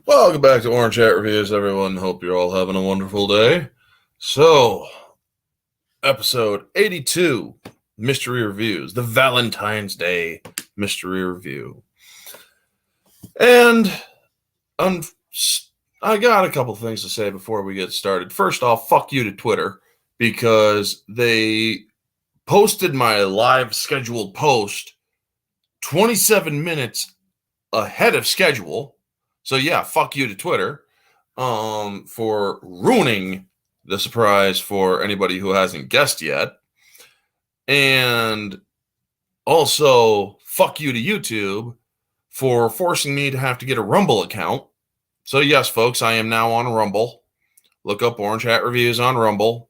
Welcome back to Orange Hat Reviews, everyone. Hope you're all having a wonderful day. So, episode 82, Mystery Reviews, the Valentine's Day Mystery Review. And I got a couple things to say before we get started. First off, fuck you to Twitter, because they posted my live scheduled post 27 minutes ahead of schedule. So yeah, fuck you to Twitter for ruining the surprise for anybody who hasn't guessed yet. And also fuck you to YouTube for forcing me to have to get a Rumble account. So yes, folks, I am now on Rumble. Look up Orange Hat Reviews on Rumble.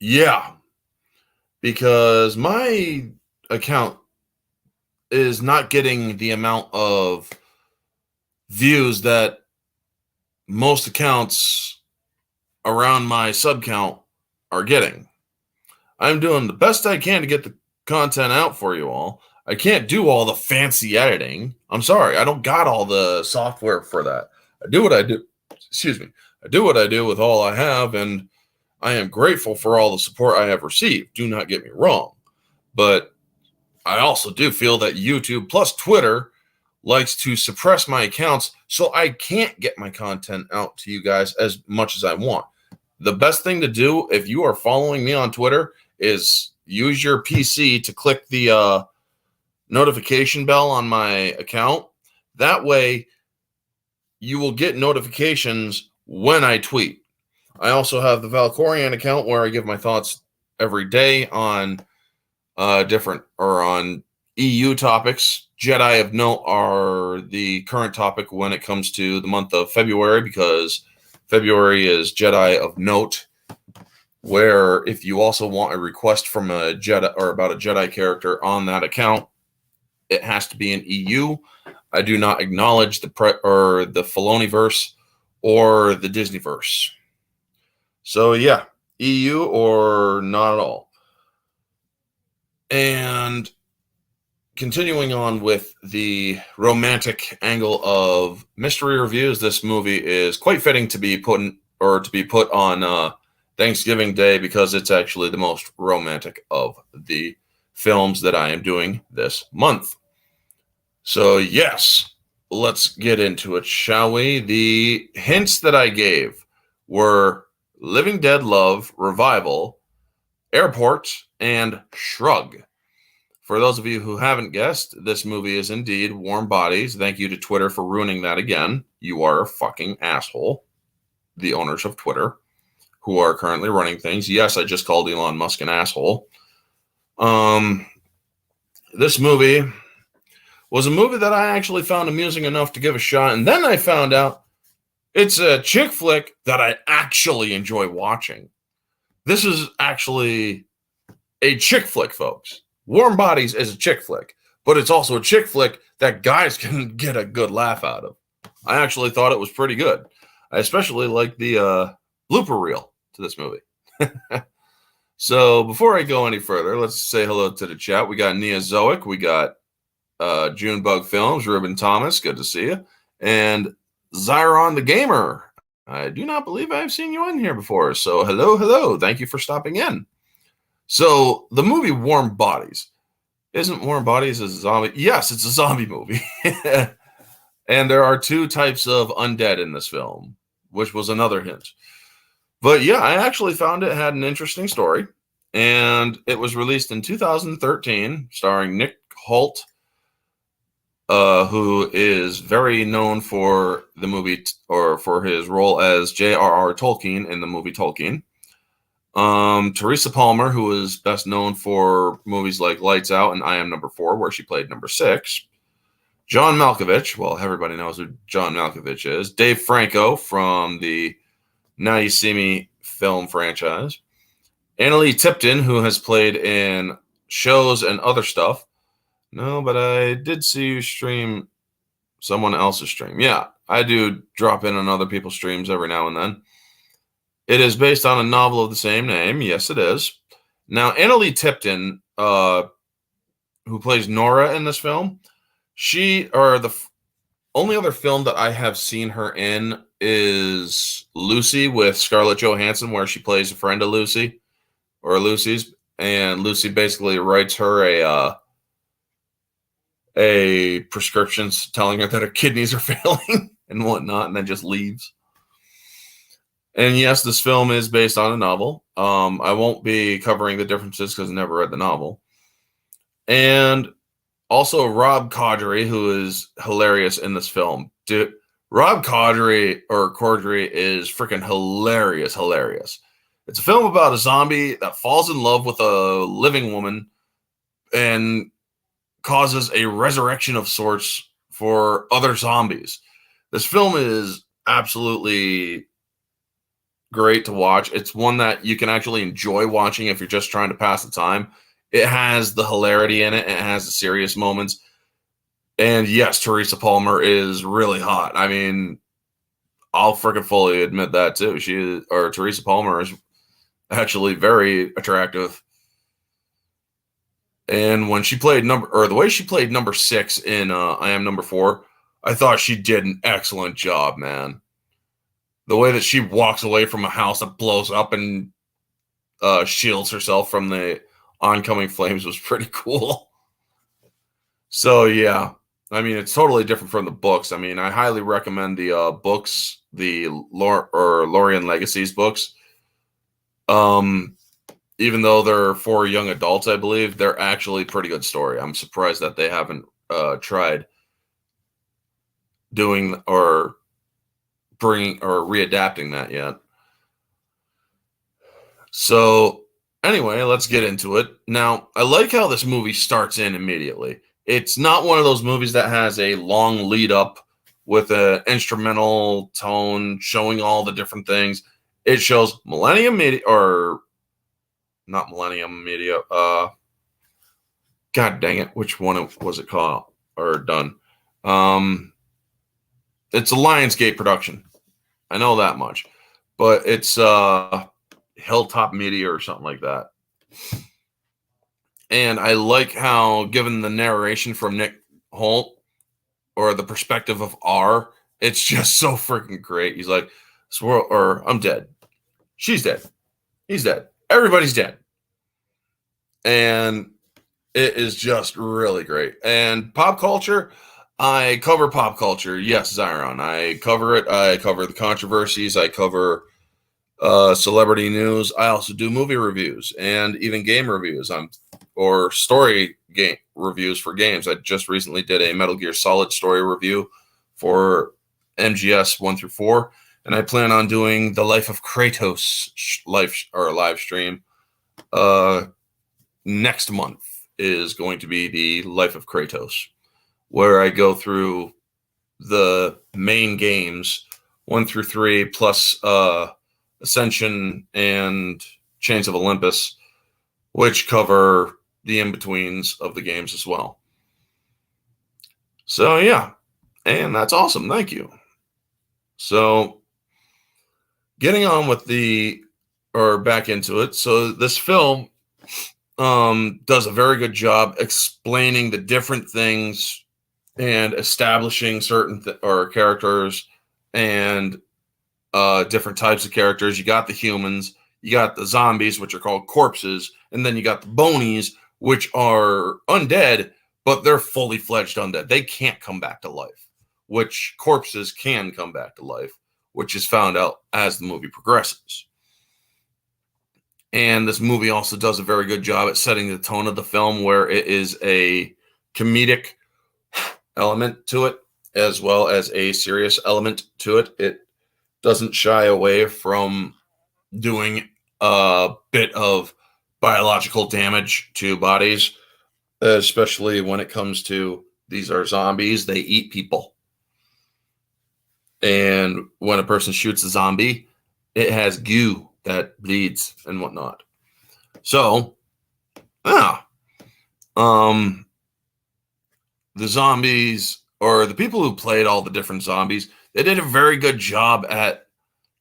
Yeah, because my account is not getting the amount of views that most accounts around my sub count are getting. I'm doing the best I can to get the content out for you all. I can't do all the fancy editing. I'm sorry, I don't got all the software for that. I do what I do. Excuse me. I do what I do with all I have, and I am grateful for all the support I have received. Do not get me wrong. But I also do feel that YouTube plus Twitter likes to suppress my accounts, so I can't get my content out to you guys as much as I want. The best thing to do if you are following me on Twitter is use your PC to click the notification bell on my account. That way, you will get notifications when I tweet. I also have the Valkorian account where I give my thoughts every day on on EU topics. Jedi of Note are the current topic when it comes to the month of February, because February is Jedi of Note, where if you also want a request from a Jedi or about a Jedi character on that account, it has to be in EU. I do not acknowledge the Filoniverse or the Disneyverse. So yeah, EU or not at all. And continuing on with the romantic angle of mystery reviews, this movie is quite fitting to be put on Thanksgiving Day, because it's actually the most romantic of the films that I am doing this month. So yes, let's get into it, shall we? The hints that I gave were Living Dead Love, Revival, Airport, and Shrug. For those of you who haven't guessed, this movie is indeed Warm Bodies. Thank you to Twitter for ruining that again. You are a fucking asshole. The owners of Twitter, who are currently running things. Yes, I just called Elon Musk an asshole. This movie was a movie that I actually found amusing enough to give a shot, and then I found out it's a chick flick that I actually enjoy watching. This is actually a chick flick, folks. Warm Bodies is a chick flick, but it's also a chick flick that guys can get a good laugh out of. I actually thought it was pretty good. I especially like the blooper reel to this movie. So before I go any further, let's say hello to the chat. We got Neozoic, we got Junebug Films, Ruben Thomas, good to see you, and Zyron the Gamer. I do not believe I've seen you in here before, so hello. Thank you for stopping in. So the movie Warm Bodies. Isn't Warm Bodies a zombie? Yes, it's a zombie movie. And there are two types of undead in this film, which was another hint. But yeah, I actually found it had an interesting story. And it was released in 2013, starring Nick Hoult, who is very known for the movie, or for his role as J.R.R. Tolkien in the movie Tolkien. Teresa Palmer, who is best known for movies like Lights Out and I Am Number 4, where she played number 6. John Malkovich, well, everybody knows who John Malkovich is. Dave Franco from the Now You See Me film franchise. Annalie Tipton, who has played in shows and other stuff. No, but I did see you stream someone else's stream. Yeah, I do drop in on other people's streams every now and then. It is based on a novel of the same name. Yes, it is. Now, Annalie Tipton who plays Nora in this film, she or the only other film that I have seen her in is Lucy with Scarlett Johansson, where she plays a friend of Lucy or Lucy's, and Lucy basically writes her a prescriptions telling her that her kidneys are failing and whatnot, and then just leaves. And yes, this film is based on a novel. I won't be covering the differences because I never read the novel. And also Rob Corddry, who is hilarious in this film. Dude, Rob Corddry is freaking hilarious. It's a film about a zombie that falls in love with a living woman and causes a resurrection of sorts for other zombies. This film is absolutely great to watch. It's one that you can actually enjoy watching if you're just trying to pass the time. It has the hilarity in it. It has the serious moments. And yes, Teresa Palmer is really hot. I mean, I'll freaking fully admit that too. Teresa Palmer is actually very attractive. And when she played the way she played number 6 in I Am Number 4, I thought she did an excellent job, man. The way that she walks away from a house that blows up and shields herself from the oncoming flames was pretty cool. So yeah, I mean, it's totally different from the books. I mean, I highly recommend the books, the Lorien Legacies books. Even though they're for young adults, I believe they're actually a pretty good story. I'm surprised that they haven't tried doing or bringing or readapting that yet. So anyway, let's get into it. Now, I like how this movie starts in immediately. It's not one of those movies that has a long lead up with an instrumental tone showing all the different things. It shows Millennium Media, or not Millennium Media. God dang it, which one was it called or done? It's a Lionsgate production. I know that much, but it's Hilltop Media or something like that. And I like how, given the narration from Nick Holt or the perspective of R, it's just so freaking great. He's like, I'm dead. She's dead. He's dead. Everybody's dead. And it is just really great. And pop culture, I cover pop culture. Yes, Zyron. I cover it. I cover the controversies. I cover celebrity news. I also do movie reviews and even game reviews. Or story game reviews for games. I just recently did a Metal Gear Solid story review for MGS 1 through 4, and I plan on doing the Life of Kratos live stream. Next month is going to be the Life of Kratos, where I go through the main games 1 through 3 plus Ascension and Chains of Olympus, which cover the in-betweens of the games as well. So yeah, and that's awesome. Thank you. So getting on with back into it. So this film does a very good job explaining the different things and establishing certain characters and different types of characters. You got the humans, you got the zombies, which are called corpses, and then you got the bonies, which are undead, but they're fully fledged undead. They can't come back to life, which corpses can come back to life, which is found out as the movie progresses. And this movie also does a very good job at setting the tone of the film, where it is a comedic element to it, as well as a serious element to it. It doesn't shy away from doing a bit of biological damage to bodies, especially when it comes to these are zombies. They eat people. And when a person shoots a zombie, it has goo that bleeds and whatnot. So, the zombies, or the people who played all the different zombies, they did a very good job at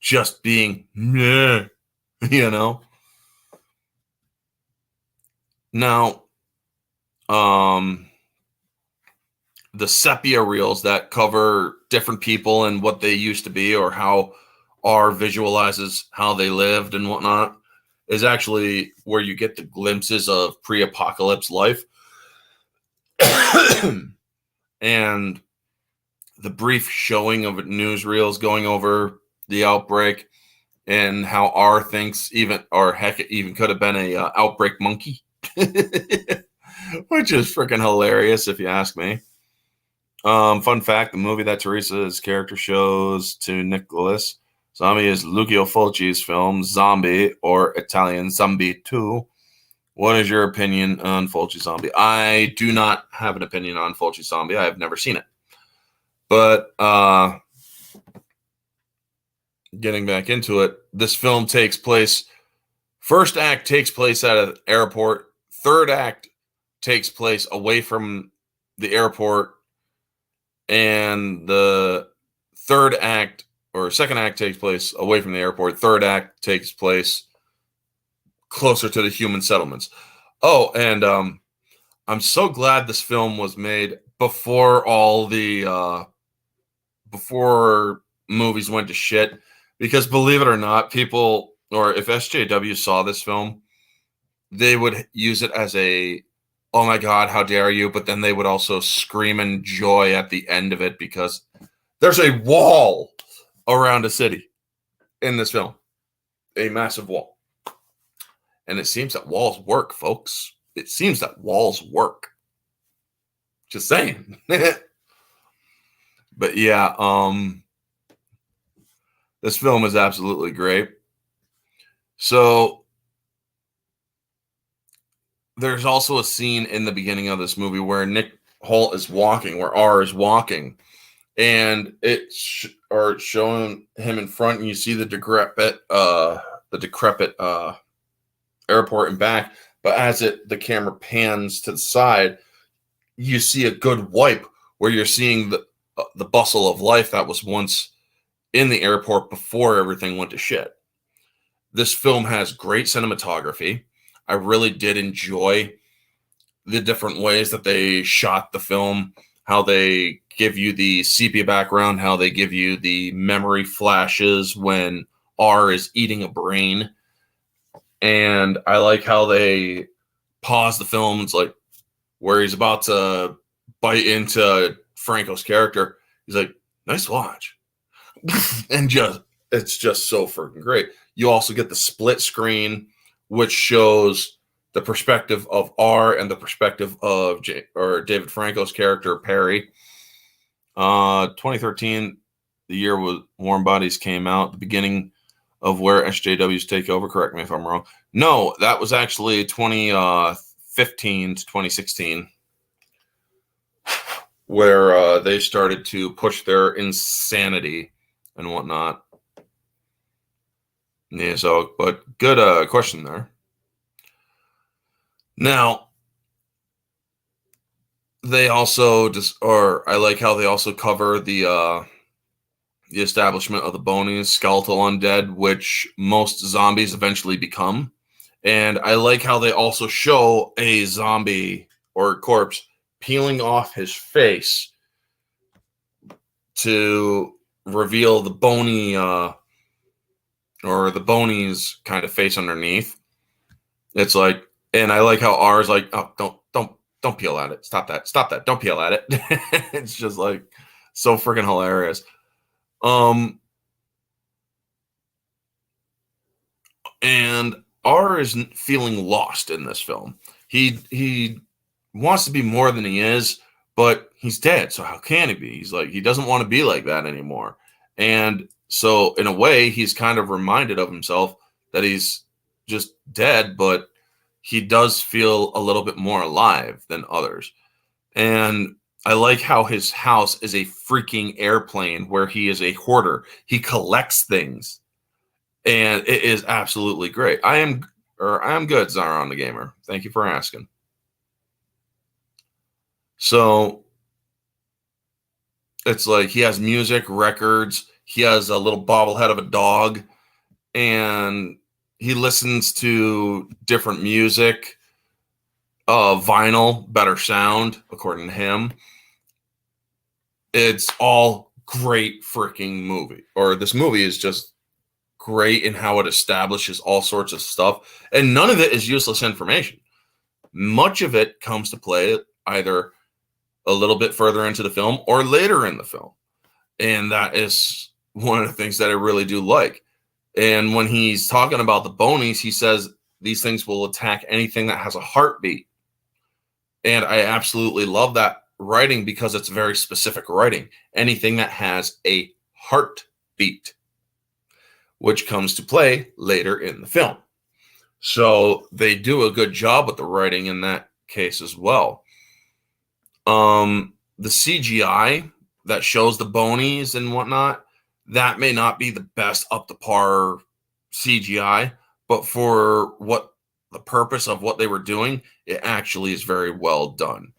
just being, meh, you know? Now, the sepia reels that cover different people and what they used to be, or how R visualizes how they lived and whatnot, is actually where you get the glimpses of pre-apocalypse life. And the brief showing of newsreels going over the outbreak, and how R thinks it even could have been a outbreak monkey, which is freaking hilarious if you ask me. Fun fact: the movie that Teresa's character shows to Nicholas Zombie is Lucio Fulci's film Zombie, or Italian Zombie 2. What is your opinion on Fulci Zombie? I do not have an opinion on Fulci Zombie. I have never seen it. But getting back into it, this film takes place, first act takes place at an airport. Third act takes place away from the airport. And the third act, or second act, takes place away from the airport. Third act takes place closer to the human settlements. Oh, and I'm so glad this film was made before all the before movies went to shit, because believe it or not, people, or if SJW saw this film, they would use it as a, oh my God, how dare you? But then they would also scream in joy at the end of it, because there's a wall around a city in this film, a massive wall. And it seems that walls work, folks. It seems that walls work. Just saying. But yeah, this film is absolutely great. So there's also a scene in the beginning of this movie where Nick Holt is walking, where R is walking, and it's showing him in front, and you see the decrepit airport and back. But as the camera pans to the side, you see a good wipe where you're seeing the bustle of life that was once in the airport before everything went to shit. This film has great cinematography. I really did enjoy the different ways that they shot the film, how they give you the sepia background, how they give you the memory flashes when R is eating a brain. And I like how they pause the film. It's like where he's about to bite into Franco's character. He's like, nice watch. And it's just so freaking great. You also get the split screen, which shows the perspective of R and the perspective of David Franco's character, Perry. 2013, the year Warm Bodies came out, the beginning of where SJWs take over. Correct me if I'm wrong. No, that was actually 2015 to 2016, where they started to push their insanity and whatnot. Yeah, so, but good question there. Now, they also I like how they also cover the establishment of the bonies, skeletal undead, which most zombies eventually become. And I like how they also show a zombie or corpse peeling off his face to reveal the bony or the bonies kind of face underneath. It's like, and I like how R is like, oh, don't peel at it. Stop that. Don't peel at it. It's just like so freaking hilarious. And R is feeling lost in this film. He wants to be more than he is, but he's dead. So how can he be? He's like, he doesn't want to be like that anymore. And so in a way, he's kind of reminded of himself that he's just dead, but he does feel a little bit more alive than others. And I like how his house is a freaking airplane where he is a hoarder. He collects things. And it is absolutely great. I am good, Zaron the Gamer. Thank you for asking. So it's like he has music, records. He has a little bobblehead of a dog, and he listens to different music. vinyl, better sound, according to him. It's all great freaking movie. Or this movie is just great in how it establishes all sorts of stuff. And none of it is useless information. Much of it comes to play either a little bit further into the film or later in the film. And that is one of the things that I really do like. And when he's talking about the bonies, he says these things will attack anything that has a heartbeat. And I absolutely love that writing because it's very specific writing. Anything that has a heartbeat, which comes to play later in the film. So they do a good job with the writing in that case as well. The CGI that shows the bonies and whatnot, that may not be the best up to par CGI, but for what the purpose of what they were doing, it actually is very well done.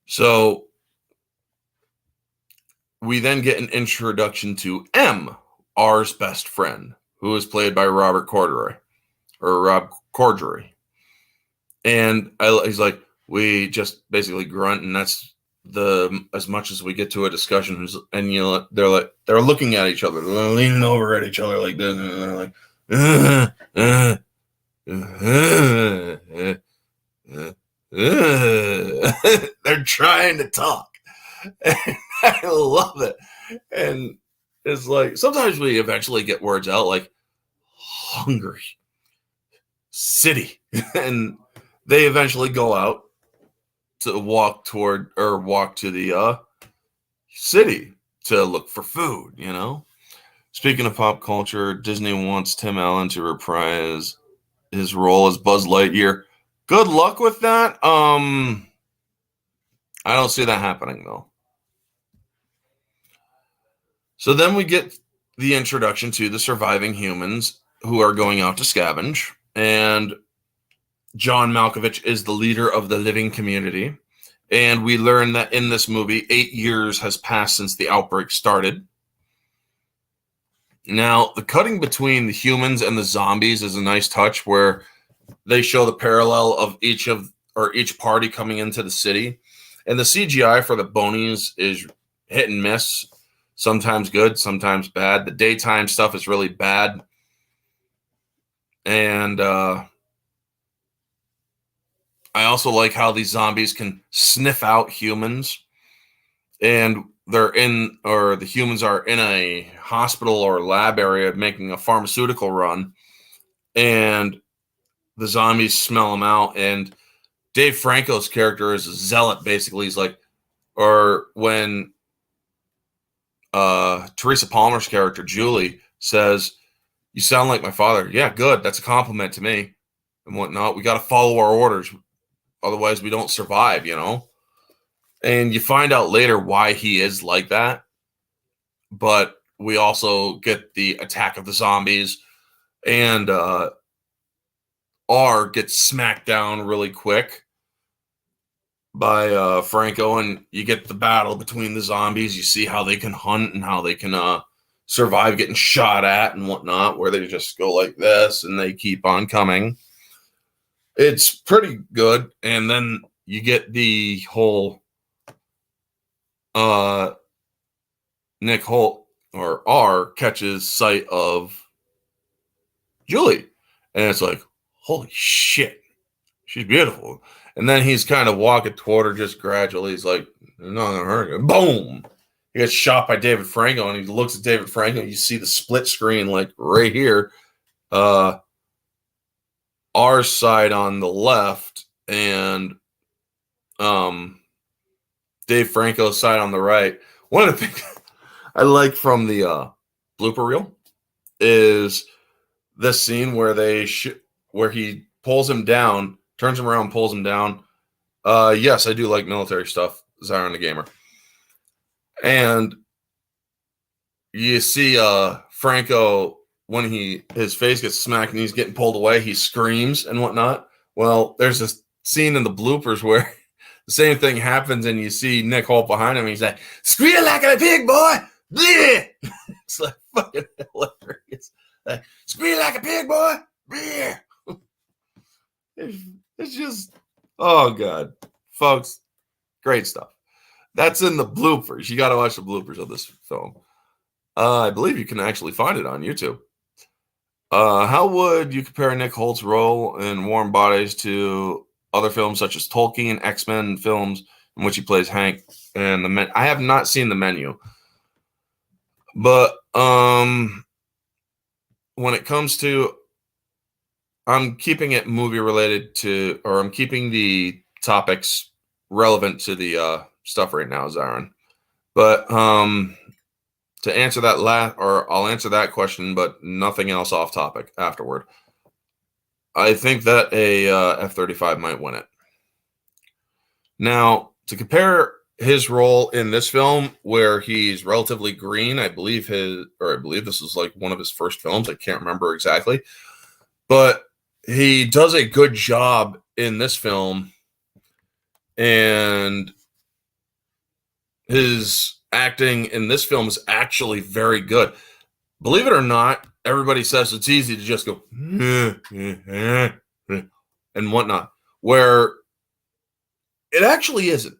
So we then get an introduction to M, R's best friend, who is played by Rob Corddry. And he's like, we just basically grunt, and that's as much as we get to a discussion. And they're looking at each other, they're leaning over at each other like this, and they're like, they're trying to talk. And I love it. And it's like sometimes we eventually get words out like hungry, city, and they eventually go out to walk to the city to look for food, you know. Speaking of pop culture, Disney wants Tim Allen to reprise his role as Buzz Lightyear. Good luck with that. I don't see that happening though. So then we get the introduction to the surviving humans who are going out to scavenge, and John Malkovich is the leader of the living community. And we learn that in this movie, 8 years has passed since the outbreak started. Now, the cutting between the humans and the zombies is a nice touch where they show the parallel of each party coming into the city. And the CGI for the bonies is hit and miss. Sometimes good, sometimes bad. The daytime stuff is really bad. And I also like how these zombies can sniff out humans. And the humans are in a hospital or lab area making a pharmaceutical run. And the zombies smell them out. And Dave Franco's character is a zealot, basically. He's like, or when Teresa Palmer's character, Julie, says, "You sound like my father." Yeah, good. That's a compliment to me and whatnot. We got to follow our orders. Otherwise, we don't survive, you know? And you find out later why he is like that. But we also get the attack of the zombies. And R gets smacked down really quick by Franco. And you get the battle between the zombies. You see how they can hunt and how they can survive getting shot at and whatnot, where they just go like this and they keep on coming. It's pretty good. And then you get the whole Nick Holt, or R, catches sight of Julie. And it's like, holy shit, she's beautiful. And then he's kind of walking toward her just gradually. He's like, no, her. Boom. He gets shot by David Franco, and he looks at David Franco. You see the split screen like right here. R's side on the left and Dave Franco's side on the right. One of the things I like from the blooper reel is this scene where where he pulls him down, turns him around, pulls him down. Yes, I do like military stuff, Zion the Gamer. And you see Franco, when his face gets smacked and he's getting pulled away, he screams and whatnot. Well, there's this scene in the bloopers where the same thing happens, and you see Nick Holt behind him, and he's like, "Squeal like a pig, boy!" Bleh! It's like fucking hilarious. Like, "Squeal like a pig, boy!" Bleh! It's just, oh god, folks, great stuff. That's in the bloopers. You got to watch the bloopers of this film. I believe you can actually find it on YouTube. How would you compare Nick Holt's role in Warm Bodies to other films such as Tolkien, X-Men films in which he plays Hank and the Men? I have not seen The Menu, but when it comes to, I'm keeping it movie related to, or I'm keeping the topics relevant to the stuff right now, Zaron. But to answer that or I'll answer that question, but nothing else off topic afterward. I think that a F-35 might win it. Now, to compare his role in this film, where he's relatively green, I believe this is like one of his first films. I can't remember exactly, but he does a good job in this film, and his acting in this film is actually very good. Believe it or not, everybody says it's easy to just go and whatnot, where it actually isn't.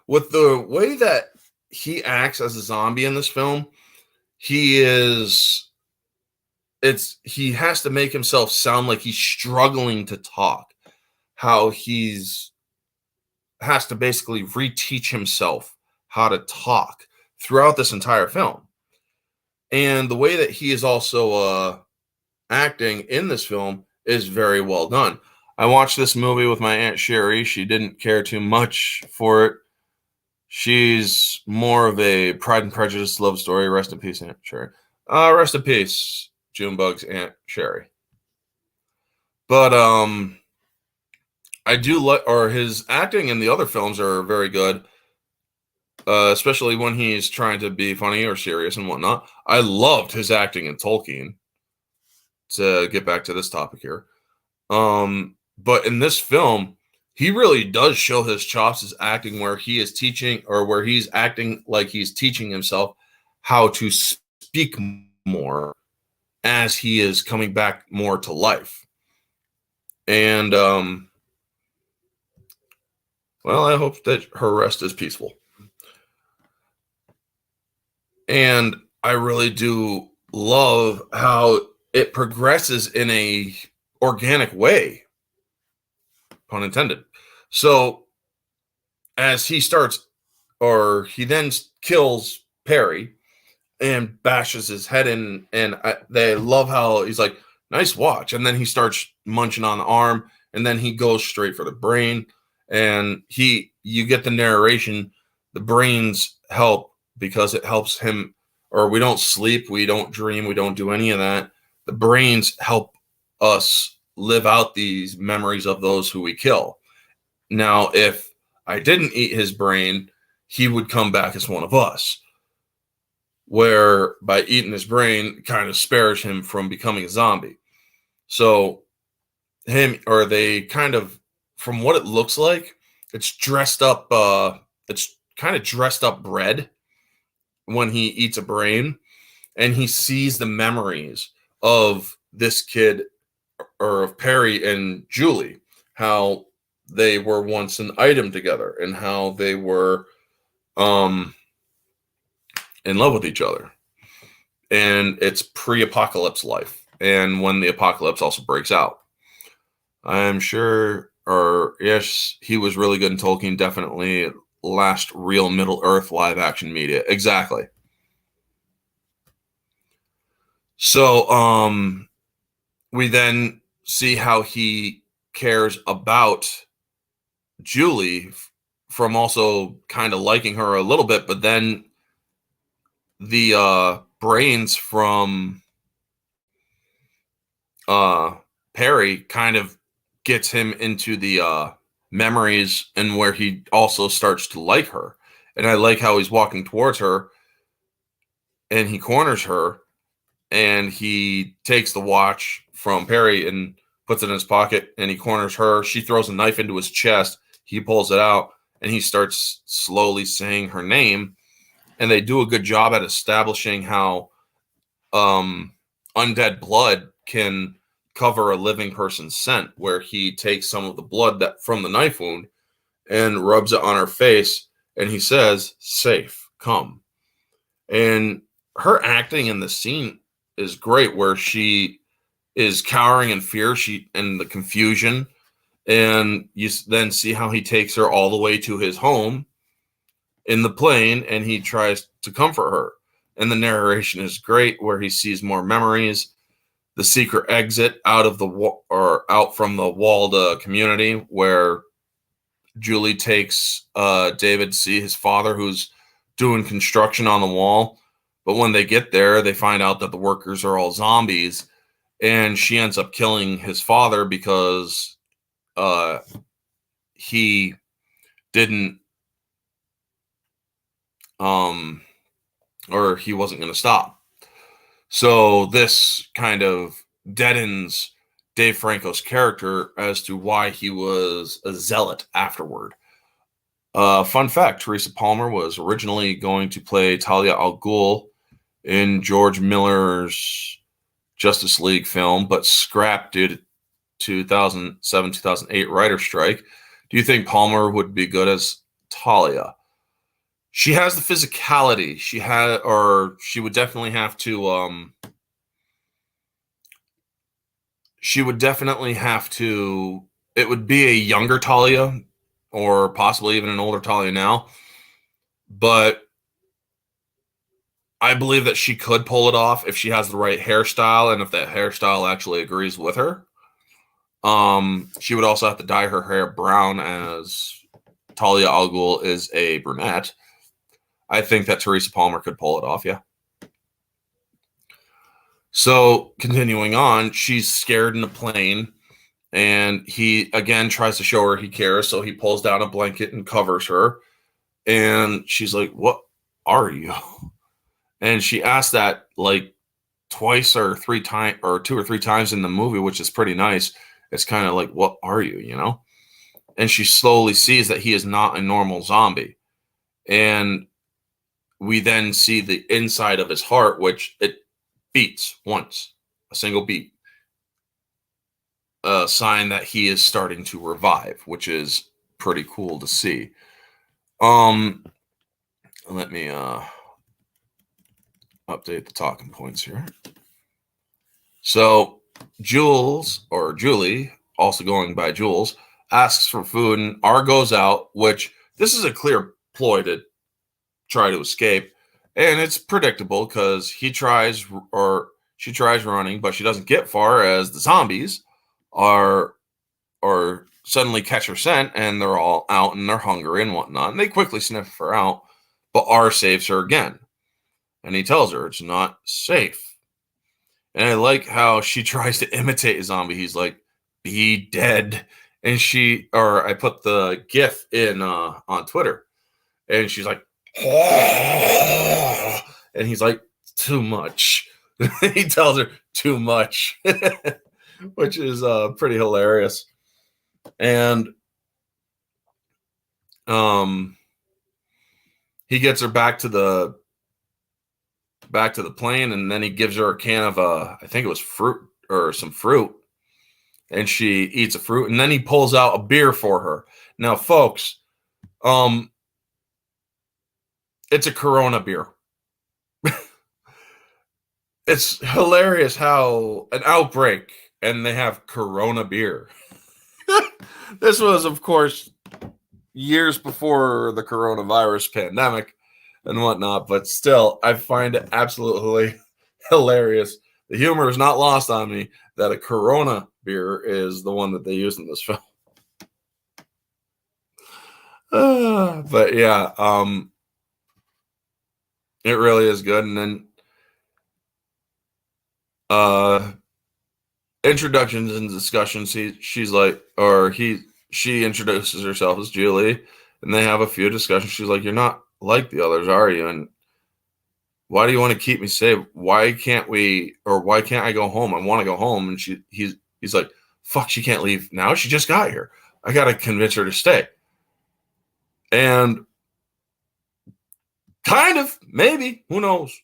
With the way that he acts as a zombie in this film, he has to make himself sound like he's struggling to talk, how has to basically reteach himself how to talk throughout this entire film. And the way that he is also acting in this film is very well done. I watched this movie with my Aunt Sherry. She didn't care too much for it. She's more of a Pride and Prejudice love story. Rest in peace, Aunt Sherry. Rest in peace, Junebug's Aunt Sherry. But I do like, or his acting in the other films are very good, especially when he's trying to be funny or serious and whatnot. I loved his acting in Tolkien. To get back to this topic here, but in this film, he really does show his chops as acting, where he is teaching, or where he's acting like he's teaching himself how to speak more as he is coming back more to life. And well, I hope that her rest is peaceful. And I really do love how it progresses in a organic way, pun intended. So as he starts, or he then kills Perry and bashes his head in, and they love how he's like, nice watch. And then he starts munching on the arm, and then he goes straight for the brain. And you get the narration, the brains help because it helps him, or we don't sleep, we don't dream, we don't do any of that. The brains help us live out these memories of those who we kill. Now, if I didn't eat his brain, he would come back as one of us, where by eating his brain kind of spares him from becoming a zombie. So they kind of, from what it looks like, it's dressed up, it's kind of dressed up bread when he eats a brain, and he sees the memories of this kid, or of Perry and Julie, how they were once an item together, and how they were in love with each other. And it's pre-apocalypse life, and when the apocalypse also breaks out. I'm sure, or yes, he was really good in Tolkien. Definitely last real Middle Earth live action media. Exactly. So we then see how he cares about Julie, from also kind of liking her a little bit, but then the brains from Perry kind of gets him into the memories, and where he also starts to like her. And I like how he's walking towards her, and he corners her, and he takes the watch from Perry and puts it in his pocket, and he corners her. She throws a knife into his chest. He pulls it out, and he starts slowly saying her name. And they do a good job at establishing how undead blood can cover a living person's scent, where he takes some of the blood that from the knife wound and rubs it on her face, and he says, "Safe, come." And her acting in the scene is great, where she is cowering in fear, and the confusion, and you then see how he takes her all the way to his home in the plane, and he tries to comfort her. And the narration is great, where he sees more memories, the secret exit out of the or out from the walled community, where Julie takes David to see his father, who's doing construction on the wall. But when they get there, they find out that the workers are all zombies, and she ends up killing his father because he didn't or he wasn't going to stop. So this kind of deadens Dave Franco's character as to why he was a zealot afterward. Fun fact, Teresa Palmer was originally going to play Talia al Ghul in George Miller's Justice League film, but scrapped due to 2007-2008 writer's strike. Do you think Palmer would be good as Talia? She has the physicality. She would definitely have to. She would definitely have to. It would be a younger Talia, or possibly even an older Talia now. But I believe that she could pull it off if she has the right hairstyle, and if that hairstyle actually agrees with her. She would also have to dye her hair brown, as Talia al Ghul is a brunette. I think that Teresa Palmer could pull it off, yeah. So, continuing on, she's scared in the plane, and he, again, tries to show her he cares, so he pulls down a blanket and covers her, and she's like, "What are you?" And she asked that, like, twice or three times, or 2 or 3 times in the movie, which is pretty nice. It's kind of like, "What are you?" You know? And she slowly sees that he is not a normal zombie. And we then see the inside of his heart, which it beats once, a single beat, a sign that he is starting to revive, which is pretty cool to see. Let me update the talking points here. So Julie, also going by Jules, asks for food, and R goes out, which this is a clear ploy to try to escape, and it's predictable because she tries running, but she doesn't get far, as the zombies are or suddenly catch her scent, and they're all out and they're hungry and whatnot, and they quickly sniff her out. But R saves her again, and he tells her it's not safe. And I like how she tries to imitate a zombie. He's like, "Be dead," and I put the GIF in on Twitter, and she's like, and he's like, "Too much." He tells her too much, which is pretty hilarious. And he gets her back to the plane, and then he gives her a can of I think it was fruit or some fruit, and she eats a fruit, and then he pulls out a beer for her. Now, folks, it's a Corona beer. It's hilarious how an outbreak and they have Corona beer. This was, of course, years before the coronavirus pandemic and whatnot, but still, I find it absolutely hilarious. The humor is not lost on me that a Corona beer is the one that they use in this film. But yeah, it really is good. And then introductions and discussions. She introduces herself as Julie, and they have a few discussions. She's like, "You're not like the others, are you? And why do you want to keep me safe? Why can't I go home? I want to go home." And he's like, "Fuck, she can't leave now. She just got here. I got to convince her to stay." And kind of, maybe, who knows?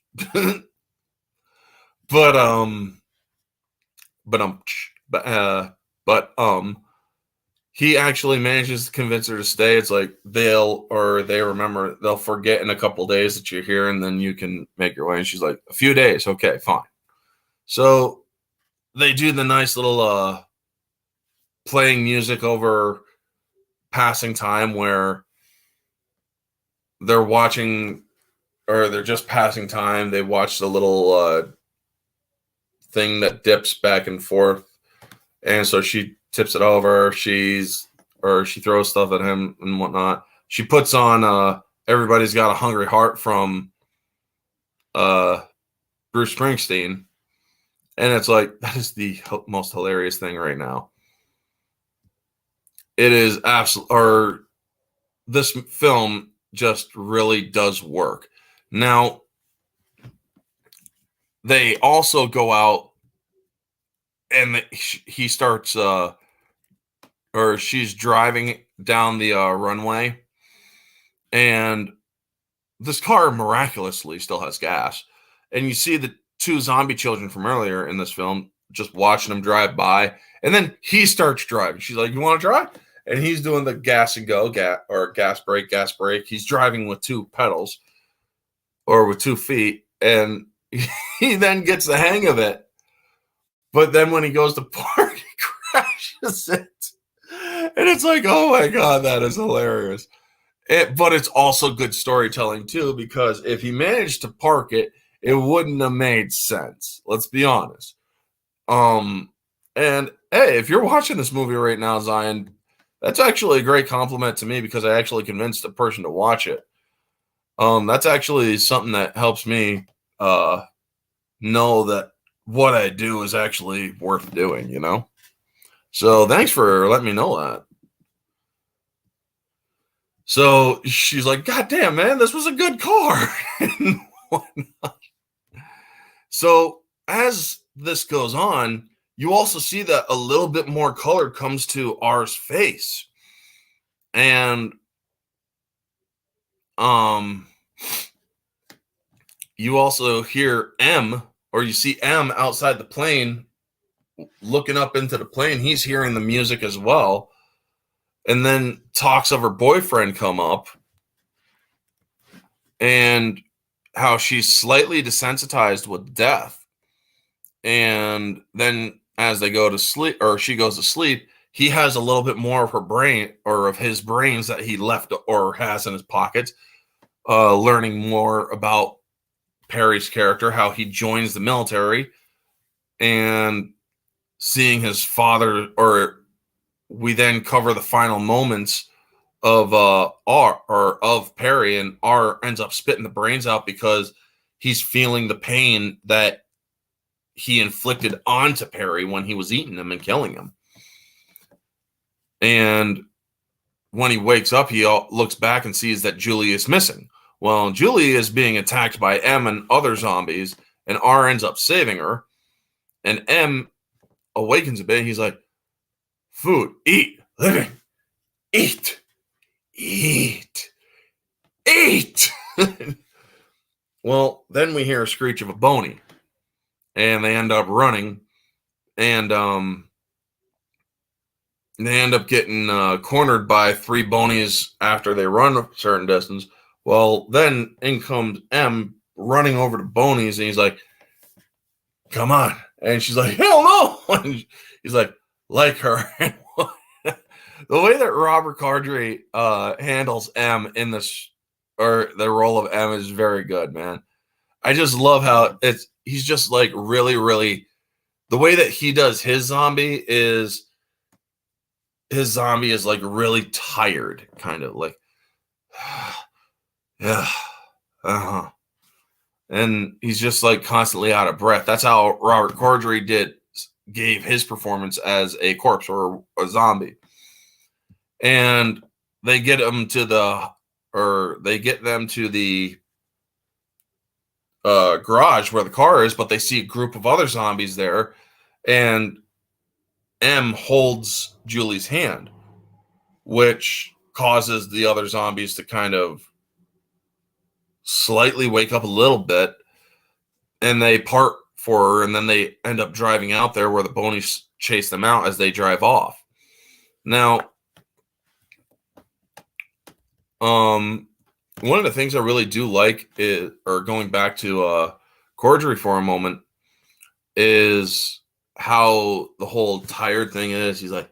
But but he actually manages to convince her to stay. It's like they remember, they'll forget in a couple days that you're here, and then you can make your way. And she's like, a few days, okay, fine. So they do the nice little playing music over passing time where they're watching, or they're just passing time. They watch the little thing that dips back and forth, and so she tips it over. She throws stuff at him and whatnot. She puts on Everybody's Got a Hungry Heart from Bruce Springsteen, and it's like, that is the most hilarious thing right now. It is absolutely, this film just really does work. Now, they also go out and he starts, or she's driving down the runway, and this car miraculously still has gas. And you see the two zombie children from earlier in this film just watching them drive by, and then he starts driving. She's like, you want to drive? And he's doing the gas and go, gas brake. He's driving with two pedals, or with 2 feet, and he then gets the hang of it. But then when he goes to park, he crashes it. And it's like, oh my God, that is hilarious. But it's also good storytelling too, because if he managed to park it, it wouldn't have made sense. Let's be honest. And hey, if you're watching this movie right now, Zion, that's actually a great compliment to me, because I actually convinced a person to watch it. That's actually something that helps me know that what I do is actually worth doing, you know? So thanks for letting me know that. So she's like, God damn, man, this was a good car. And whatnot. So as this goes on, you also see that a little bit more color comes to R's face. And you also hear M, or you see M outside the plane looking up into the plane. He's hearing the music as well. And then talks of her boyfriend come up, and how she's slightly desensitized with death. And then as they go to sleep, or she goes to sleep, he has a little bit more of her brain, or of his brains that he left or has in his pockets, learning more about Perry's character, how he joins the military, and seeing his father, or we then cover the final moments of of Perry, and R ends up spitting the brains out because he's feeling the pain that he inflicted onto Perry when he was eating him and killing him. And when he wakes up, he looks back and sees that Julie is missing. Well, Julie is being attacked by M and other zombies, and R ends up saving her. And M awakens a bit. He's like, food, eat, living, eat, eat, eat. Well, then we hear a screech of a Boney, and they end up running, and they end up getting cornered by 3 Bonies after they run a certain distance. Well, then in comes M running over to Bonies, and he's like, come on. And she's like, hell no. And he's like her. The way that Robert Cordry handles M in this, or the role of M, is very good, man. I just love how he's just like really, really, the way that he does his zombie is like really tired, kind of like, yeah, uh-huh. And he's just like constantly out of breath. That's how Robert Cordry gave his performance as a corpse or a zombie. And they get them to the garage where the car is, but they see a group of other zombies there, and M holds Julie's hand, which causes the other zombies to kind of slightly wake up a little bit, and they part for her, and then they end up driving out there where the Bonies chase them out as they drive off. Now, one of the things I really do like is, or going back to Corddry for a moment, is how the whole tired thing is. He's like,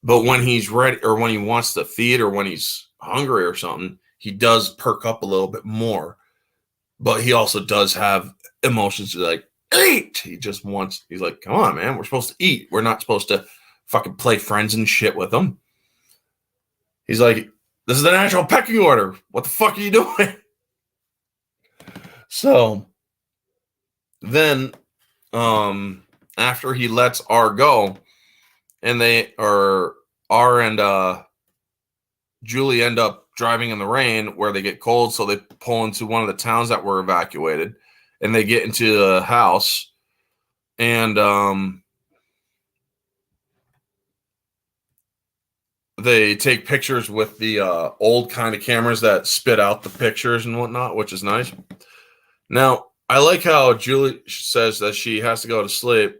but when he's ready, or when he wants to feed, or when he's hungry or something, he does perk up a little bit more. But he also does have emotions like, eat. He's like, come on, man, we're supposed to eat. We're not supposed to fucking play friends and shit with them. He's like, this is the natural pecking order. What the fuck are you doing? So then, after he lets R go, and R and Julie end up driving in the rain where they get cold, so they pull into one of the towns that were evacuated, and they get into a house, and they take pictures with the old kind of cameras that spit out the pictures and whatnot, which is nice. Now, I like how Julie says that she has to go to sleep,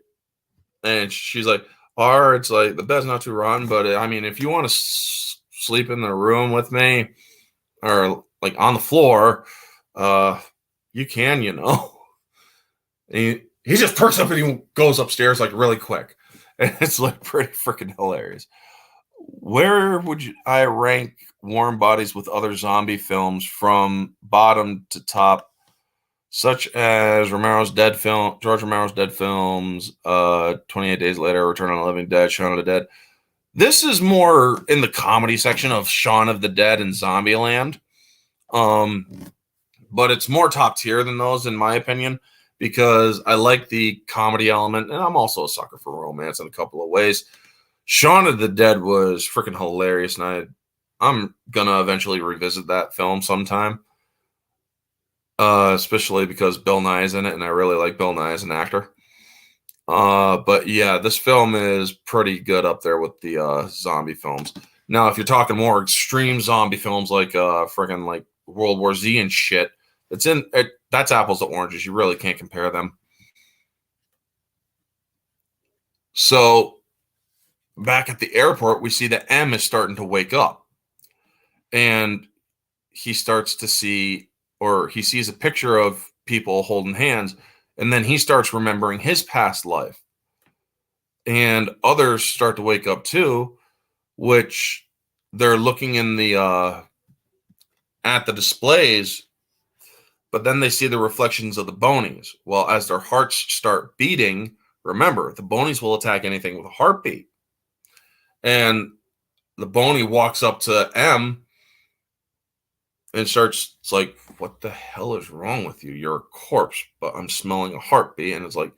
and she's like, it's like, the bed's not too rotten, but I mean, if you want to sleep in the room with me, or like on the floor, you can, you know. And he just perks up and he goes upstairs like really quick, and it's like pretty freaking hilarious. Where would I rank Warm Bodies with other zombie films from bottom to top, such as George Romero's Dead films, 28 Days Later, Return of the Living Dead, Shaun of the Dead? This is more in the comedy section of Shaun of the Dead and Zombieland. But it's more top tier than those, in my opinion, because I like the comedy element, and I'm also a sucker for romance in a couple of ways. Shaun of the Dead was freaking hilarious, and I'm gonna eventually revisit that film sometime, especially because Bill Nye is in it, and I really like Bill Nye as an actor. But yeah, this film is pretty good up there with the zombie films. Now, if you're talking more extreme zombie films like freaking like World War Z and shit, that's apples to oranges. You really can't compare them. So back at the airport, we see that M is starting to wake up, and he starts to see, or he sees a picture of people holding hands, and then he starts remembering his past life, and others start to wake up too, which they're looking in the at the displays, but then they see the reflections of the bonies. Well, as their hearts start beating, remember, the bonies will attack anything with a heartbeat. And the Boney walks up to M and starts, it's like, what the hell is wrong with you? You're a corpse, but I'm smelling a heartbeat. And it's like,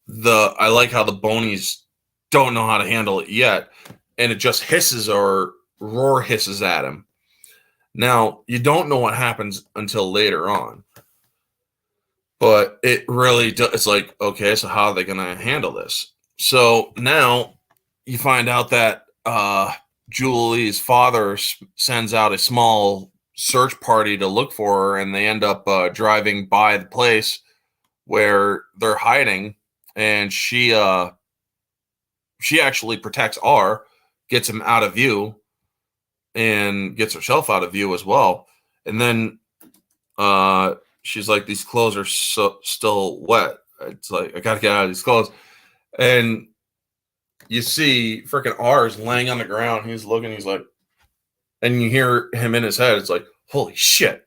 I like how the Bonies don't know how to handle it yet. And it just hisses or roar hisses at him. Now, you don't know what happens until later on. But it really does. It's like, okay, so how are they going to handle this? So now you find out that Julie's father sends out a small search party to look for her, and they end up driving by the place where they're hiding, and she actually protects R, gets him out of view, and gets herself out of view as well. And then she's like, these clothes are still wet. It's like, I gotta get out of these clothes. And you see freaking R is laying on the ground. He's looking, he's like, and you hear him in his head. It's like, holy shit.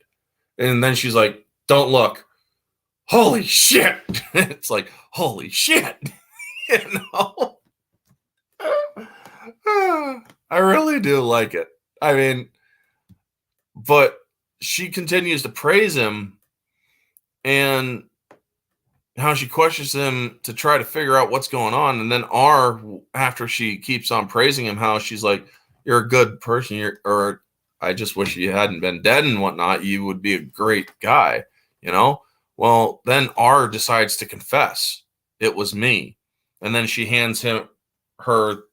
And then she's like, don't look. Holy shit. It's like, holy shit. You know? I really do like it. I mean, but she continues to praise him, and how she questions him to try to figure out what's going on. And then R, after she keeps on praising him, how she's like, you're a good person, or I just wish you hadn't been dead and whatnot. You would be a great guy, you know? Well, then R decides to confess. It was me. And then she hands him her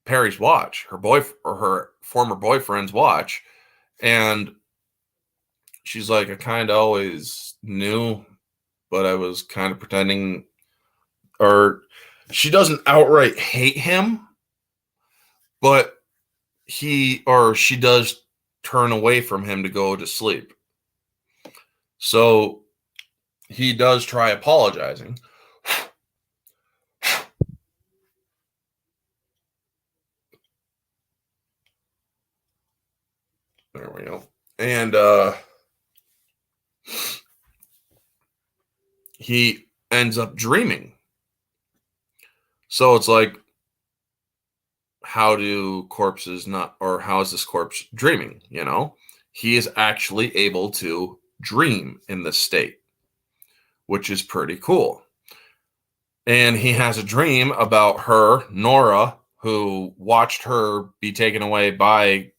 Perry's watch, her former boyfriend's watch. And she's like, I kind of always knew but I was kind of pretending, or she doesn't outright hate him, but he or she does turn away from him to go to sleep. So he does try apologizing. There we go. And he ends up dreaming. So it's like, how do corpses not, or how is this corpse dreaming? You know, he is actually able to dream in this state, which is pretty cool. And he has a dream about her, Nora, who watched her be taken away by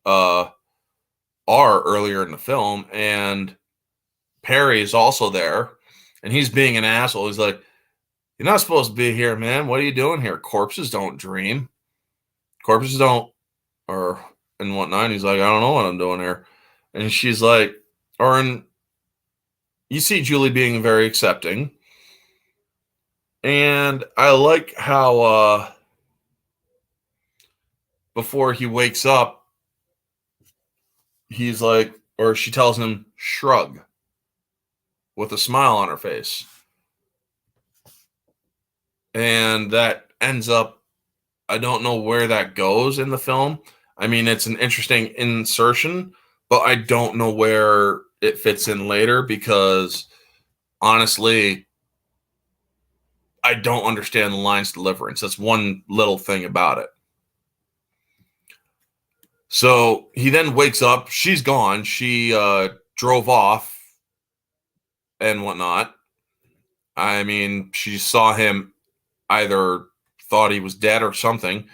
R earlier in the film, and Perry is also there, and he's being an asshole. He's like, "You're not supposed to be here, man. What are you doing here? Corpses don't dream. Corpses don't," or and whatnot. And he's like, "I don't know what I'm doing here." And she's like, and you see Julie being very accepting. And I like how before he wakes up, he's like, or she tells him, shrug, with a smile on her face. And that ends up, I don't know where that goes in the film. I mean, it's an interesting insertion, but I don't know where it fits in later because honestly, I don't understand the line's deliverance. That's one little thing about it. So he then wakes up. She's gone. She drove off and whatnot. I mean, she saw him, either thought he was dead or something,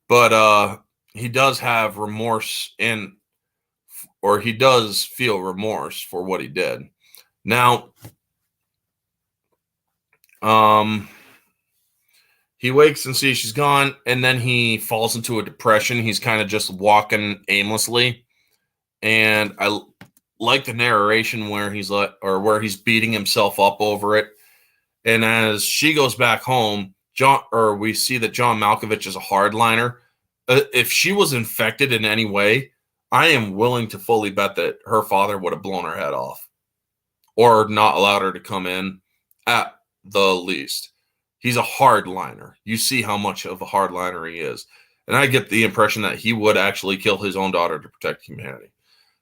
but he does have remorse or he does feel remorse for what he did. Now, he wakes and sees she's gone, and then he falls into a depression. He's kind of just walking aimlessly, and I like the narration where he's like, or where he's beating himself up over it. And as she goes back home, we see that John Malkovich is a hardliner. If she was infected in any way, I am willing to fully bet that her father would have blown her head off, or not allowed her to come in at the least. He's a hardliner. You see how much of a hardliner he is. And I get the impression that he would actually kill his own daughter to protect humanity.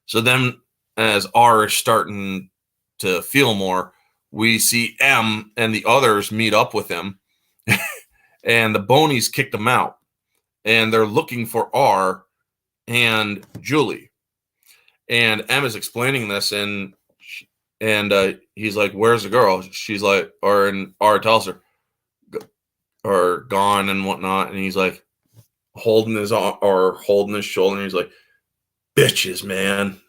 So then, as R is starting to feel more, we see M and the others meet up with him. And the Bonies kicked them out. And they're looking for R and Julie. And M is explaining this, and he's like, "Where's the girl?" She's like, and R tells her, or gone and whatnot. And he's like holding his arm or holding his shoulder. And he's like, "Bitches, man."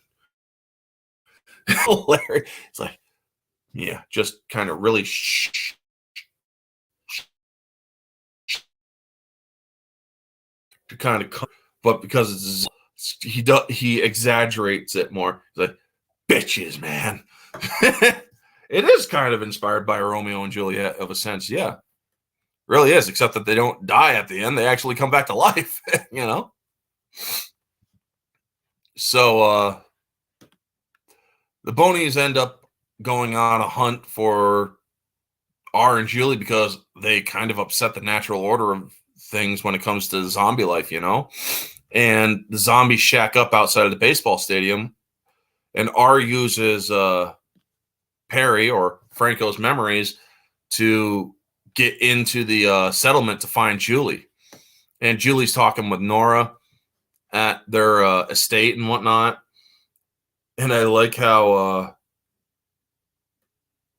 Hilarious. It's like, yeah, just kind of really to kind of, but because he exaggerates it more. He's like, "Bitches, man." It is kind of inspired by Romeo and Juliet of a sense, yeah. Really is, except that they don't die at the end. They actually come back to life, you know? So the Bonies end up going on a hunt for R and Julie because they kind of upset the natural order of things when it comes to zombie life, you know? And the zombies shack up outside of the baseball stadium, and R uses Perry or Franco's memories to get into the settlement to find Julie. And Julie's talking with Nora at their estate and whatnot. And I like how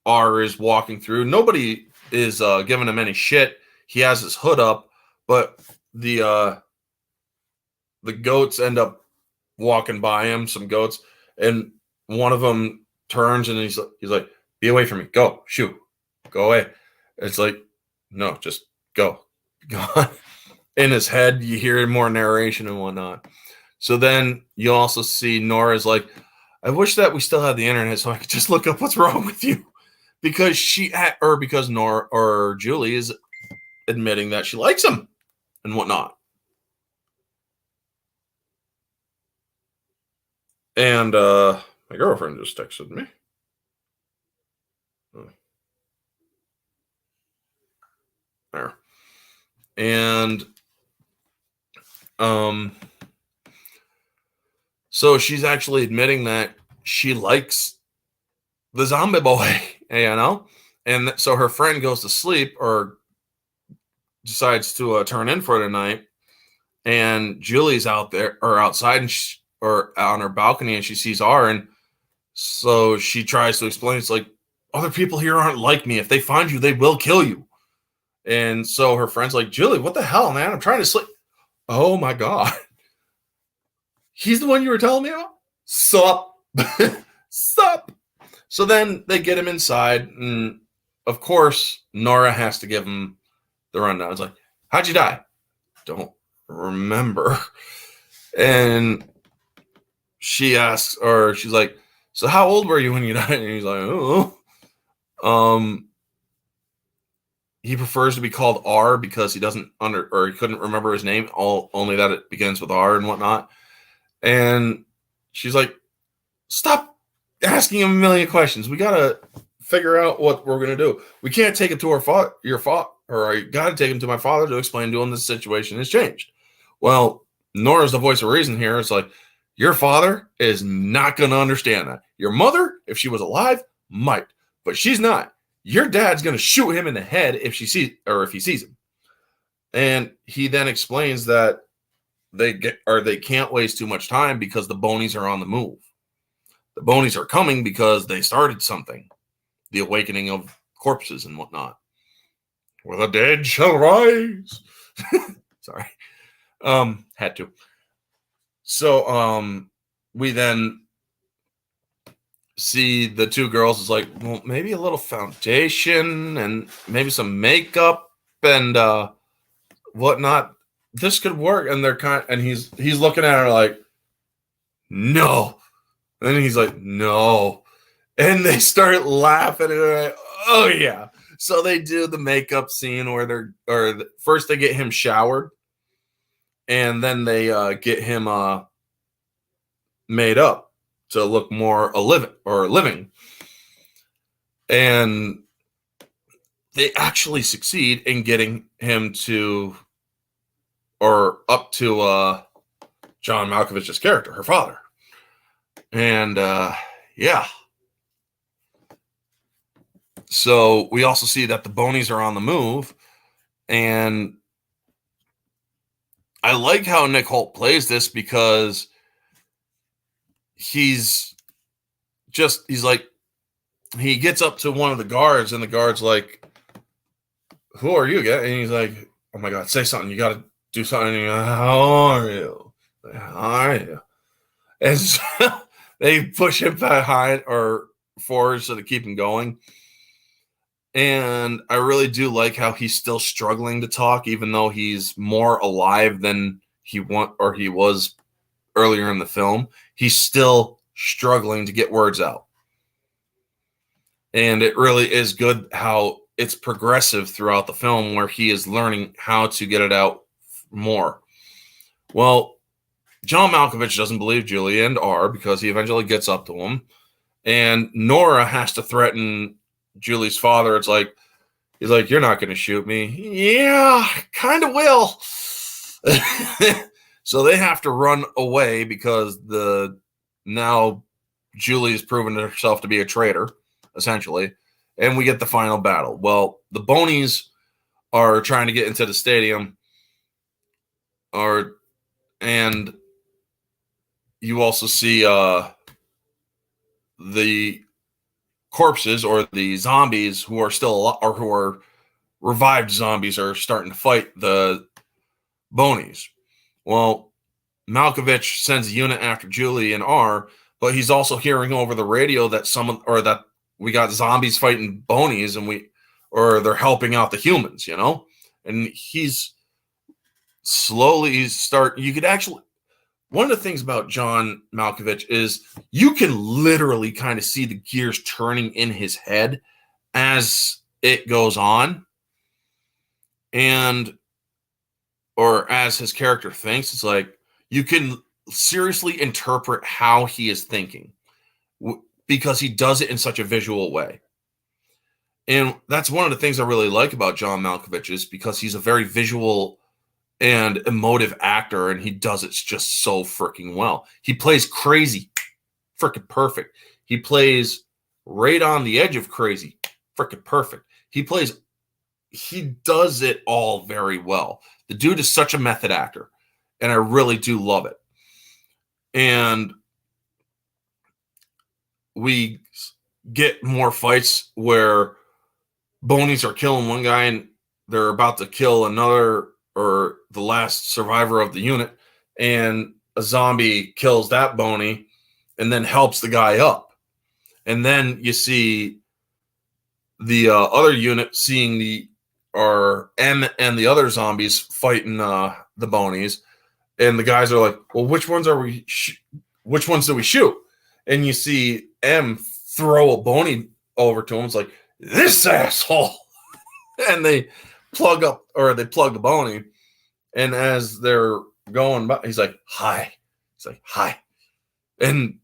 R is walking through. Nobody is giving him any shit. He has his hood up, but the goats end up walking by him, some goats, and one of them turns and he's like, "Be away from me. Go. Shoot. Go away." It's like, "No, just go." In his head, you hear more narration and whatnot. So then you also see Nora's like, "I wish that we still had the internet so I could just look up what's wrong with you." because because Nora or Julie is admitting that she likes him and whatnot. And my girlfriend just texted me. There. And so she's actually admitting that she likes the zombie boy, and so her friend goes to sleep or decides to turn in for the night, and Julie's out there or outside and or on her balcony, and she sees R, and so she tries to explain. It's like, other people here aren't like me. If they find you, they will kill you. And so her friend's like, Julie, what the hell, man? I'm trying to sleep. Oh my God. He's the one you were telling me about? Sup. Sup. So then they get him inside. And of course, Nora has to give him the rundown. It's like, how'd you die? Don't remember. And she asks, or she's like, so how old were you when you died? And he's like, oh. He prefers to be called R because he doesn't he couldn't remember his name, only that it begins with R and whatnot. And she's like, stop asking him a million questions. We gotta figure out what we're gonna do. We can't take it to your father, or I gotta take him to my father to explain to him the situation has changed. Well, Nora's the voice of reason here. It's like, your father is not gonna understand that. Your mother, if she was alive, might, but she's not. Your dad's going to shoot him in the head if he sees him. And he then explains that they can't waste too much time because the Bonies are on the move. The Bonies are coming because they started something, the awakening of corpses and whatnot. Where the dead shall rise. Sorry. Had to. So we then see the two girls is like, well, maybe a little foundation and maybe some makeup and whatnot. This could work. And and he's looking at her like, no. And then he's like, no. And they start laughing and they're like, oh yeah. So they do the makeup scene where first they get him showered and then they get him made up to look more living. And they actually succeed in getting him up to John Malkovich's character, her father. And yeah. So we also see that the Bonies are on the move. And I like how Nick Hoult plays this because he's like, he gets up to one of the guards and the guard's like, who are you again? And he's like, oh my God, say something. You got to do something. And goes, how are you? How are you? And so they push him behind or forward so to keep him going. And I really do like how he's still struggling to talk, even though he's more alive than he was earlier in the film. He's still struggling to get words out. And it really is good how it's progressive throughout the film where he is learning how to get it out more. Well, John Malkovich doesn't believe Julie and R because he eventually gets up to him. And Nora has to threaten Julie's father. It's like, he's like, you're not going to shoot me. Yeah, kind of will. So they have to run away because now Julie's proven herself to be a traitor, essentially. And we get the final battle. Well, the Bonies are trying to get into the stadium. And you also see the corpses or the zombies who are still alive, or who are revived zombies, are starting to fight the Bonies. Well, Malkovich sends a unit after Julie and R, but he's also hearing over the radio that that we got zombies fighting Bonies and they're helping out the humans, and he's slowly you could actually, one of the things about John Malkovich is you can literally kind of see the gears turning in his head as it goes on, and or as his character thinks. It's like you can seriously interpret how he is thinking because he does it in such a visual way. And that's one of the things I really like about John Malkovich, is because he's a very visual and emotive actor, and he does it just so freaking well. He plays crazy, freaking perfect. He plays right on the edge of crazy, freaking perfect. He does it all very well. The dude is such a method actor, and I really do love it. And we get more fights where Bonies are killing one guy and they're about to kill another, or the last survivor of the unit, and a zombie kills that Boney and then helps the guy up. And then you see the other unit seeing M and the other zombies fighting the Bonies, and the guys are like, well, which ones do we shoot? And you see M throw a Boney over to him. It's like, this asshole. And they plug the Boney. And as they're going by, he's like, hi. He's like, hi. And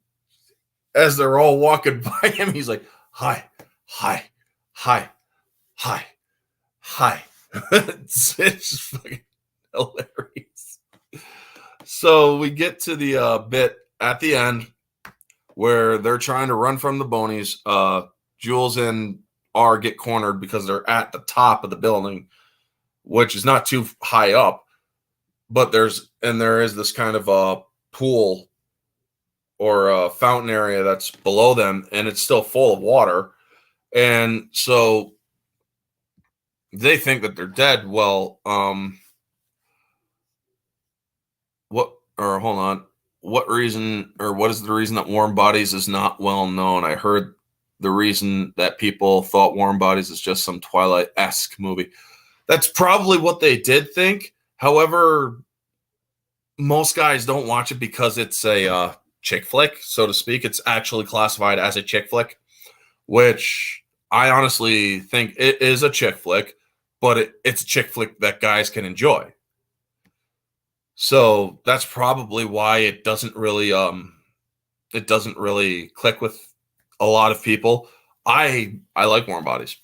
as they're all walking by him, he's like, hi, hi, hi, hi, hi. It's just fucking hilarious. So we get to the bit at the end where they're trying to run from the Bonies. Jules and R get cornered because they're at the top of the building, which is not too high up, but there is this kind of a pool or a fountain area that's below them, and it's still full of water. And so they think that they're dead. Well, what reason, or what is the reason that Warm Bodies is not well known? I heard the reason that people thought Warm Bodies is just some Twilight-esque movie. That's probably what they did think. However, most guys don't watch it because it's a chick flick, so to speak. It's actually classified as a chick flick, which I honestly think it is a chick flick, but it's a chick flick that guys can enjoy. So that's probably why it doesn't really click with a lot of people. I like Warm Bodies,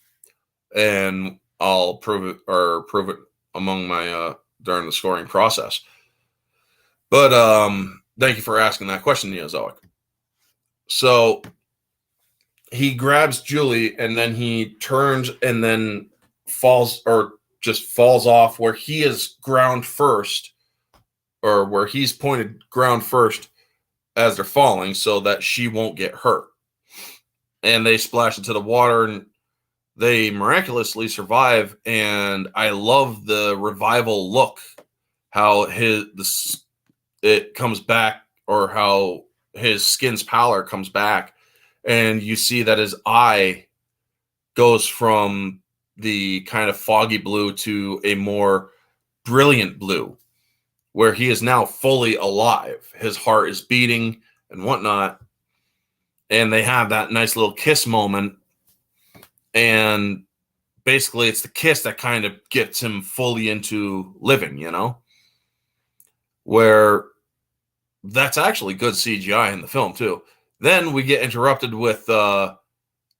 and I'll prove it among my during the scoring process. But thank you for asking that question, Neozoic. So he grabs Julie, and then he turns and then falls off where he is ground first, or where he's pointed ground first as they're falling, so that she won't get hurt. And they splash into the water, and they miraculously survive. And I love the revival look, how it comes back, or how his skin's pallor comes back, and you see that his eye goes from the kind of foggy blue to a more brilliant blue, where he is now fully alive. His heart is beating and whatnot. And they have that nice little kiss moment. And basically it's the kiss that kind of gets him fully into living, where that's actually good CGI in the film too. Then we get interrupted with John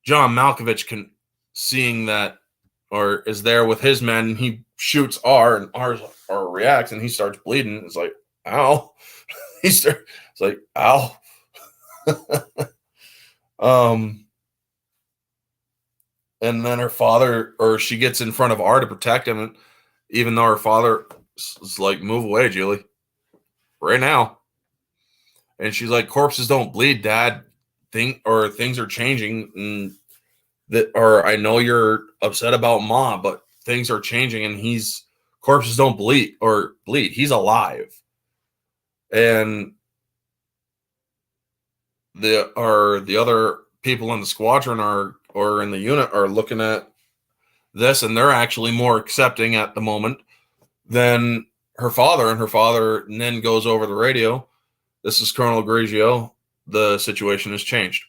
Malkovich seeing that, or is there with his men. He shoots R, and R reacts, and he starts bleeding. It's like, ow. It's like, ow. And then her father, or she gets in front of R to protect him, and even though her father is like, move away, Julie, right now. And she's like, corpses don't bleed, Dad. Things are changing, and I know you're upset about Ma, but things are changing, and corpses don't bleed. He's alive. And the other people in the squadron or in the unit are looking at this, and they're actually more accepting at the moment than her father. And her father then goes over the radio. This is Colonel Grigio. The situation has changed.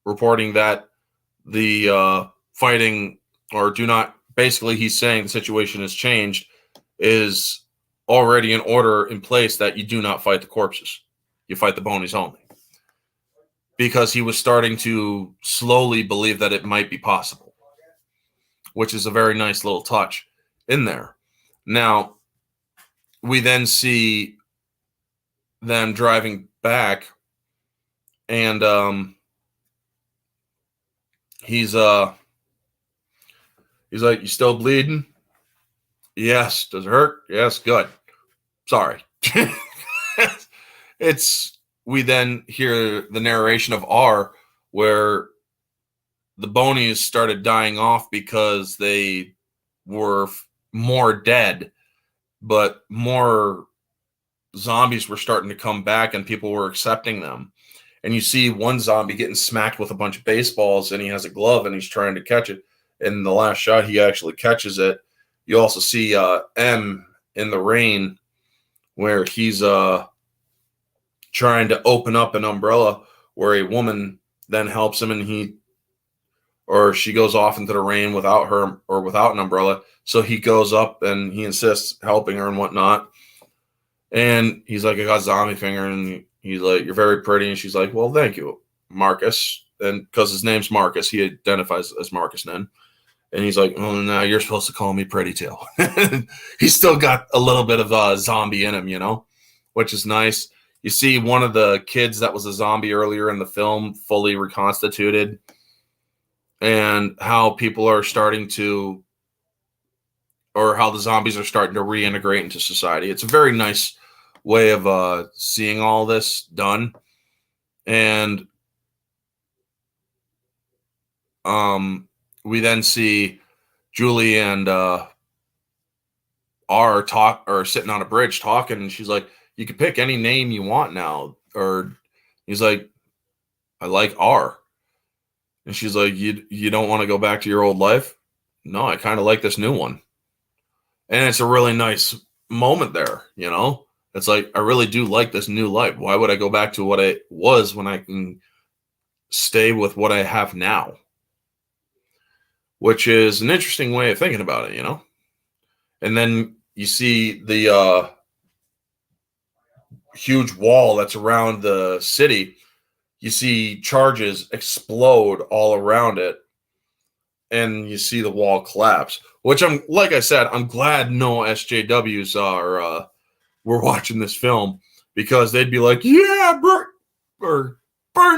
Reporting that the fighting, or do not, basically he's saying the situation has changed, is already an order in place that you do not fight the corpses. You fight the bonies only. Because he was starting to slowly believe that it might be possible, which is a very nice little touch in there. Now, we then see them driving back, and he's like, "You still bleeding?" "Yes." "Does it hurt?" "Yes." "Good." "Sorry." We then hear the narration of R, where the bonies started dying off because they were more dead, but more zombies were starting to come back and people were accepting them. And you see one zombie getting smacked with a bunch of baseballs, and he has a glove and he's trying to catch it. In the last shot, he actually catches it. You also see M in the rain, where he's trying to open up an umbrella, where a woman then helps him, and she goes off into the rain without her, or without an umbrella. So he goes up and he insists helping her and whatnot. And he's like, "I got zombie finger." And he's like, "You're very pretty." And she's like, "Well, thank you, Marcus." And because his name's Marcus, he identifies as Marcus then. And he's like, "Oh, now you're supposed to call me pretty too." He's still got a little bit of zombie in him, which is nice. You see one of the kids that was a zombie earlier in the film fully reconstituted, and how people are starting to, or how the zombies are starting to reintegrate into society. It's a very nice way of seeing all this done. And we then see Julie and R sitting on a bridge talking, and she's like, "You can pick any name you want now." Or he's like, "I like R." And she's like, "You don't want to go back to your old life?" "No, I kind of like this new one." And it's a really nice moment there. It's like, I really do like this new life. Why would I go back to what I was when I can stay with what I have now? Which is an interesting way of thinking about it. And then you see the huge wall that's around the city. You see charges explode all around it, and you see the wall collapse. Which, like I said, I'm glad no SJWs were watching this film, because they'd be like, "Yeah, burn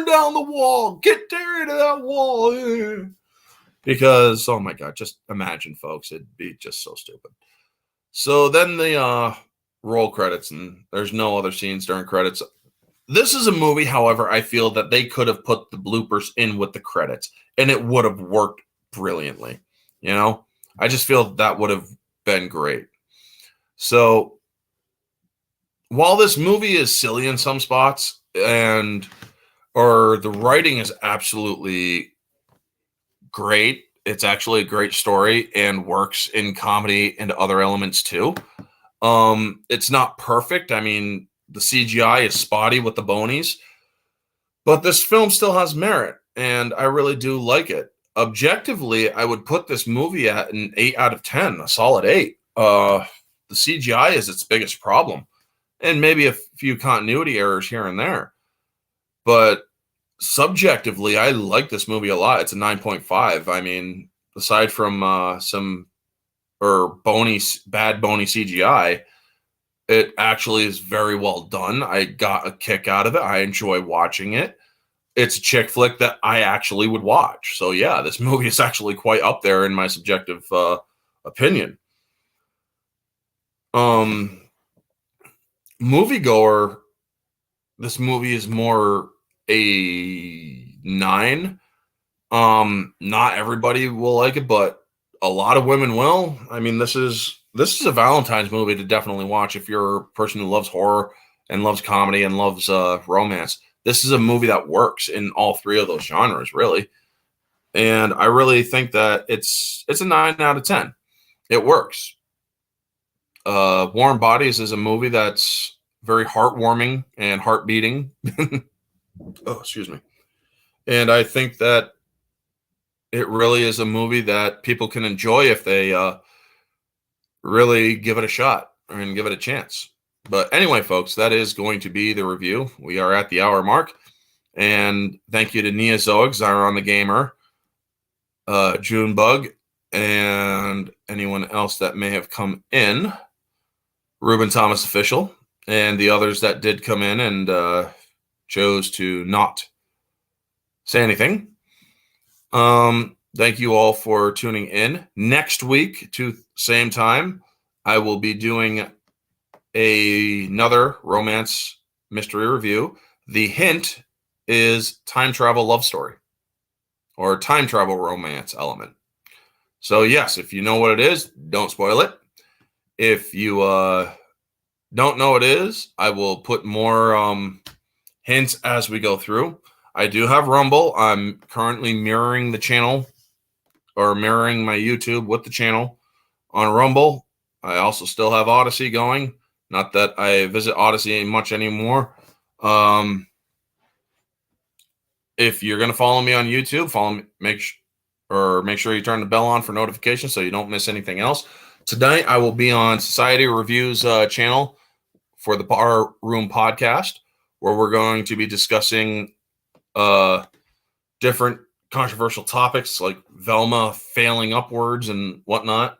down the wall, get rid of that wall." Because, oh my God, just imagine, folks, it'd be just so stupid. So then the roll credits, and there's no other scenes during credits. This is a movie, however, I feel that they could have put the bloopers in with the credits, and it would have worked brilliantly. I just feel that would have been great. So while this movie is silly in some spots, or the writing is absolutely great, it's actually a great story and works in comedy and other elements too. It's not perfect. I mean, the CGI is spotty with the bonies, but this film still has merit, and I really do like it. Objectively, I would put this movie at an 8 out of 10, a solid 8. The CGI is its biggest problem, and maybe a few continuity errors here and there. But subjectively, I like this movie a lot. It's a 9.5. I mean, aside from some bad bony CGI, it actually is very well done. I got a kick out of it. I enjoy watching it. It's a chick flick that I actually would watch. So yeah, this movie is actually quite up there in my subjective opinion. Moviegoer, this movie is more a 9. Not everybody will like it, but a lot of women will. I mean, this is a Valentine's movie to definitely watch if you're a person who loves horror and loves comedy and loves romance. This is a movie that works in all three of those genres, really. And I really think that it's a 9 out of 10. It works. Warm Bodies is a movie that's very heartwarming and heart beating. Oh, excuse me. And I think that it really is a movie that people can enjoy if they really give it a shot and give it a chance. But anyway, folks, that is going to be the review. We are at the hour mark. And thank you to Neozoic, Zyron the Gamer, Junebug, and anyone else that may have come in, Ruben Thomas Official, and the others that did come in and chose to not say anything. Thank you all for tuning in. Next week, to same time, I will be doing another romance mystery review. The hint is time travel love story or time travel romance element. So yes, if you know what it is, don't spoil it. If you don't know what it is, I will put more hints as we go through. I do have Rumble. I'm currently mirroring the channel or mirroring my YouTube with the channel on Rumble. I also still have Odyssey going. Not that I visit Odyssey much anymore. If you're going to follow me on YouTube, follow me, make sure you turn the bell on for notifications so you don't miss anything else. Tonight, I will be on Society Reviews channel for the Bar Room podcast, where we're going to be discussing different controversial topics like Velma failing upwards and whatnot.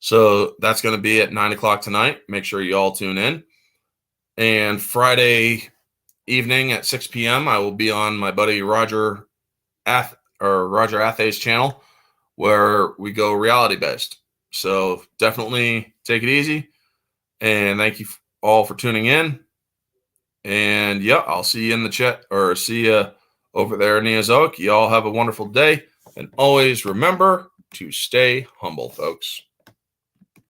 So that's going to be at 9 o'clock tonight. Make sure you all tune in. And Friday evening at 6 p.m., I will be on my buddy Roger Athay's channel, where we go reality based. So definitely take it easy. And thank you all for tuning in. And yeah, I'll see you in the chat or see you over there in Neozoic. You all have a wonderful day. And always remember to stay humble, folks.